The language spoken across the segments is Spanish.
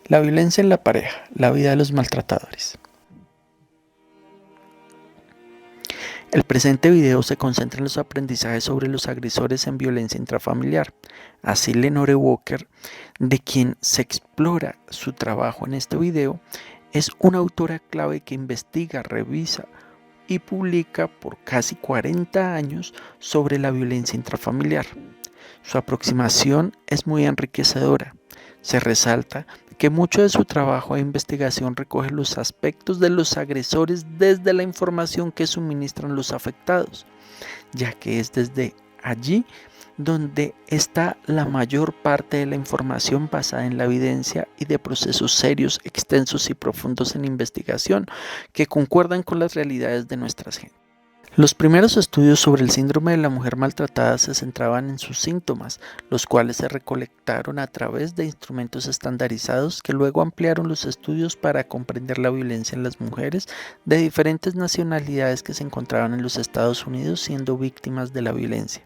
La violencia en la pareja, la vida de los maltratadores. El presente video se concentra en los aprendizajes sobre los agresores en violencia intrafamiliar. Así Lenore Walker, de quien se explora su trabajo en este video, es una autora clave que investiga, revisa y publica por casi 40 años sobre la violencia intrafamiliar. Su aproximación es muy enriquecedora. Se resalta que mucho de su trabajo e investigación recoge los aspectos de los agresores desde la información que suministran los afectados, ya que es desde allí donde está la mayor parte de la información basada en la evidencia y de procesos serios, extensos y profundos en investigación que concuerdan con las realidades de nuestras gentes. Los primeros estudios sobre el síndrome de la mujer maltratada se centraban en sus síntomas, los cuales se recolectaron a través de instrumentos estandarizados que luego ampliaron los estudios para comprender la violencia en las mujeres de diferentes nacionalidades que se encontraban en los Estados Unidos siendo víctimas de la violencia,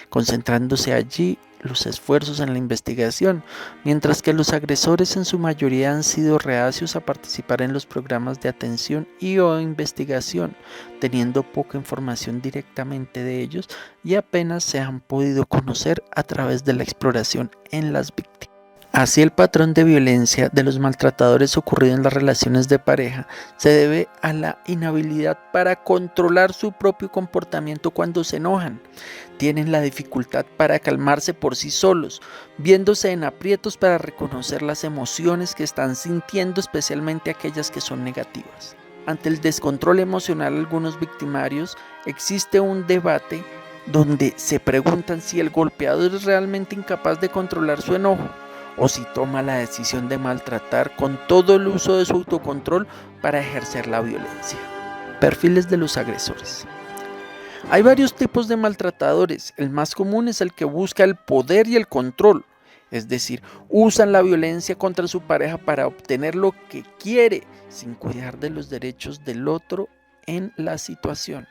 concentrándose allí los esfuerzos en la investigación, mientras que los agresores en su mayoría han sido reacios a participar en los programas de atención y o investigación, teniendo poca información directamente de ellos y apenas se han podido conocer a través de la exploración en las víctimas. Así, el patrón de violencia de los maltratadores ocurrido en las relaciones de pareja se debe a la inhabilidad para controlar su propio comportamiento cuando se enojan. Tienen la dificultad para calmarse por sí solos, viéndose en aprietos para reconocer las emociones que están sintiendo, especialmente aquellas que son negativas. Ante el descontrol emocional de algunos victimarios, existe un debate donde se preguntan si el golpeador es realmente incapaz de controlar su enojo, o si toma la decisión de maltratar con todo el uso de su autocontrol para ejercer la violencia. Perfiles de los agresores. Hay varios tipos de maltratadores. El más común es el que busca el poder y el control, es decir, usan la violencia contra su pareja para obtener lo que quiere, sin cuidar de los derechos del otro en la situación.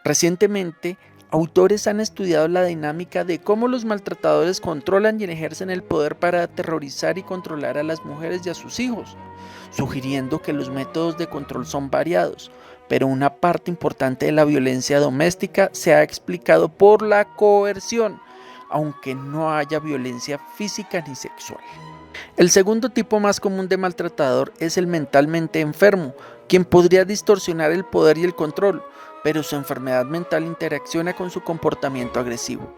Recientemente, autores han estudiado la dinámica de cómo los maltratadores controlan y ejercen el poder para aterrorizar y controlar a las mujeres y a sus hijos, sugiriendo que los métodos de control son variados, pero una parte importante de la violencia doméstica se ha explicado por la coerción, aunque no haya violencia física ni sexual. El segundo tipo más común de maltratador es el mentalmente enfermo, quien podría distorsionar el poder y el control, pero su enfermedad mental interacciona con su comportamiento agresivo.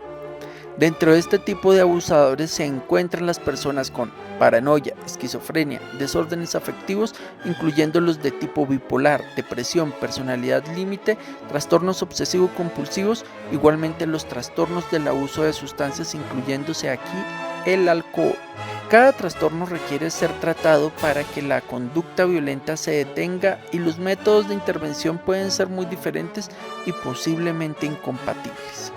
Dentro de este tipo de abusadores se encuentran las personas con paranoia, esquizofrenia, desórdenes afectivos, incluyendo los de tipo bipolar, depresión, personalidad límite, trastornos obsesivo-compulsivos, igualmente los trastornos del abuso de sustancias, incluyéndose aquí el alcohol. Cada trastorno requiere ser tratado para que la conducta violenta se detenga y los métodos de intervención pueden ser muy diferentes y posiblemente incompatibles.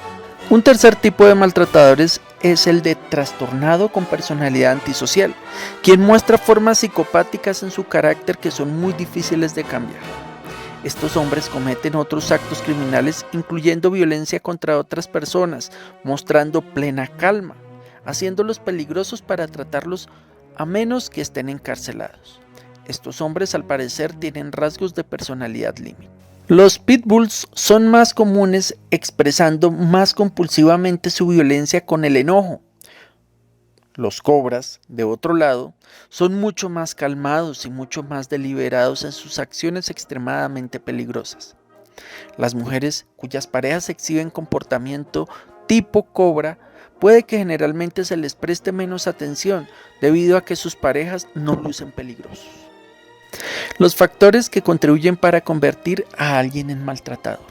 Un tercer tipo de maltratadores es el de trastornado con personalidad antisocial, quien muestra formas psicopáticas en su carácter que son muy difíciles de cambiar. Estos hombres cometen otros actos criminales, incluyendo violencia contra otras personas, mostrando plena calma, haciéndolos peligrosos para tratarlos a menos que estén encarcelados. Estos hombres al parecer tienen rasgos de personalidad límite. Los pitbulls son más comunes, expresando más compulsivamente su violencia con el enojo. Los cobras, de otro lado, son mucho más calmados y mucho más deliberados en sus acciones extremadamente peligrosas. Las mujeres cuyas parejas exhiben comportamiento tipo cobra puede que generalmente se les preste menos atención debido a que sus parejas no lucen peligrosos. Los factores que contribuyen para convertir a alguien en maltratador.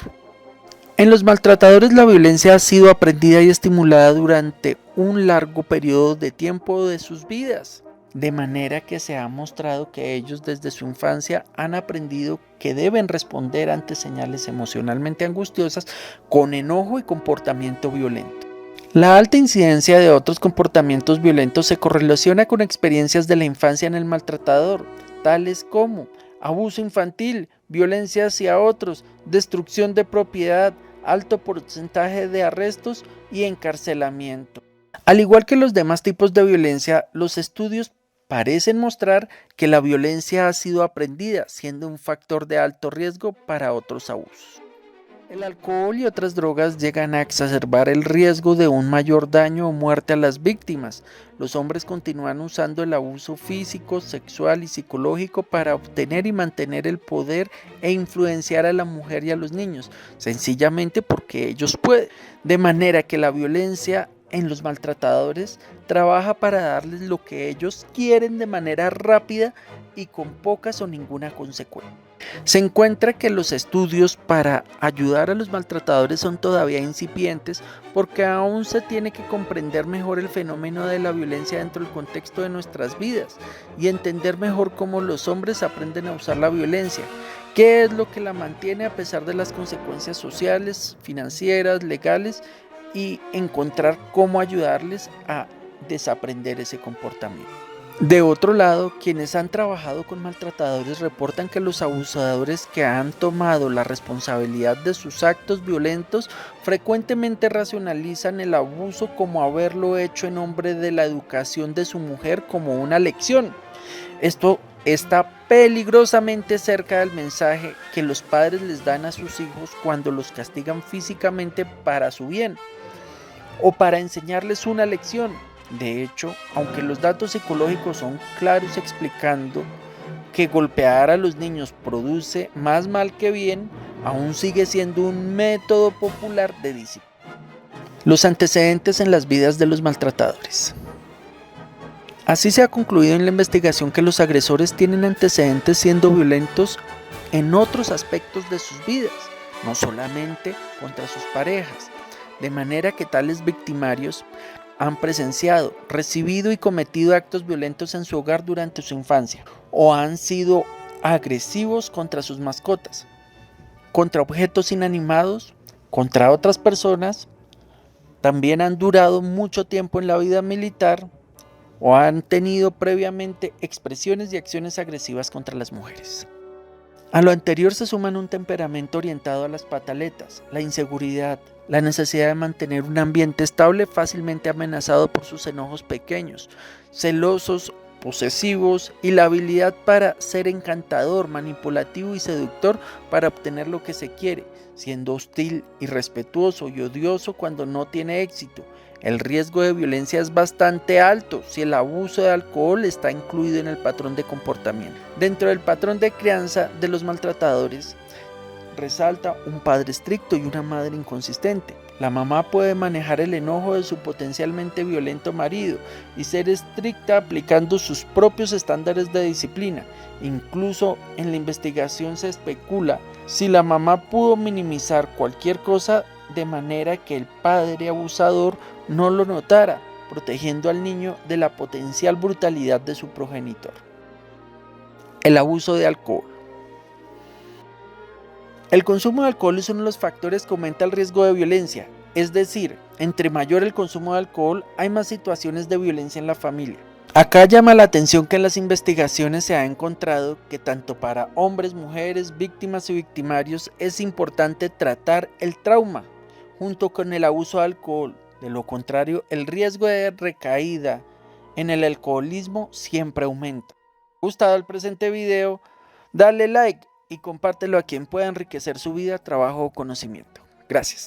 En los maltratadores la violencia ha sido aprendida y estimulada durante un largo periodo de tiempo de sus vidas, de manera que se ha mostrado que ellos desde su infancia han aprendido que deben responder ante señales emocionalmente angustiosas con enojo y comportamiento violento. La alta incidencia de otros comportamientos violentos se correlaciona con experiencias de la infancia en el maltratador, tales como abuso infantil, violencia hacia otros, destrucción de propiedad, alto porcentaje de arrestos y encarcelamiento. Al igual que los demás tipos de violencia, los estudios parecen mostrar que la violencia ha sido aprendida, siendo un factor de alto riesgo para otros abusos. El alcohol y otras drogas llegan a exacerbar el riesgo de un mayor daño o muerte a las víctimas. Los hombres continúan usando el abuso físico, sexual y psicológico para obtener y mantener el poder e influenciar a la mujer y a los niños, sencillamente porque ellos pueden. De manera que la violencia en los maltratadores trabaja para darles lo que ellos quieren de manera rápida y con pocas o ninguna consecuencia. Se encuentra que los estudios para ayudar a los maltratadores son todavía incipientes porque aún se tiene que comprender mejor el fenómeno de la violencia dentro del contexto de nuestras vidas y entender mejor cómo los hombres aprenden a usar la violencia, qué es lo que la mantiene a pesar de las consecuencias sociales, financieras, legales y encontrar cómo ayudarles a desaprender ese comportamiento. De otro lado, quienes han trabajado con maltratadores reportan que los abusadores que han tomado la responsabilidad de sus actos violentos frecuentemente racionalizan el abuso como haberlo hecho en nombre de la educación de su mujer como una lección. Esto está peligrosamente cerca del mensaje que los padres les dan a sus hijos cuando los castigan físicamente para su bien o para enseñarles una lección. De hecho, aunque los datos psicológicos son claros explicando que golpear a los niños produce más mal que bien, aún sigue siendo un método popular de disciplina. Los antecedentes en las vidas de los maltratadores. Así se ha concluido en la investigación que los agresores tienen antecedentes siendo violentos en otros aspectos de sus vidas, no solamente contra sus parejas, de manera que tales victimarios han presenciado, recibido y cometido actos violentos en su hogar durante su infancia, o han sido agresivos contra sus mascotas, contra objetos inanimados, contra otras personas, también han durado mucho tiempo en la vida militar o han tenido previamente expresiones y acciones agresivas contra las mujeres. A lo anterior se suman un temperamento orientado a las pataletas, la inseguridad, la necesidad de mantener un ambiente estable fácilmente amenazado por sus enojos pequeños, celosos, posesivos y la habilidad para ser encantador, manipulativo y seductor para obtener lo que se quiere, siendo hostil, irrespetuoso y odioso cuando no tiene éxito. El riesgo de violencia es bastante alto si el abuso de alcohol está incluido en el patrón de comportamiento. Dentro del patrón de crianza de los maltratadores, resalta un padre estricto y una madre inconsistente. La mamá puede manejar el enojo de su potencialmente violento marido y ser estricta aplicando sus propios estándares de disciplina. Incluso en la investigación se especula si la mamá pudo minimizar cualquier cosa de manera que el padre abusador no lo notara, protegiendo al niño de la potencial brutalidad de su progenitor. El abuso de alcohol. El consumo de alcohol es uno de los factores que aumenta el riesgo de violencia, es decir, entre mayor el consumo de alcohol, hay más situaciones de violencia en la familia. Acá llama la atención que en las investigaciones se ha encontrado que tanto para hombres, mujeres, víctimas y victimarios es importante tratar el trauma junto con el abuso de alcohol. De lo contrario, el riesgo de recaída en el alcoholismo siempre aumenta. Si te ha gustado el presente video, dale like y compártelo a quien pueda enriquecer su vida, trabajo o conocimiento. Gracias.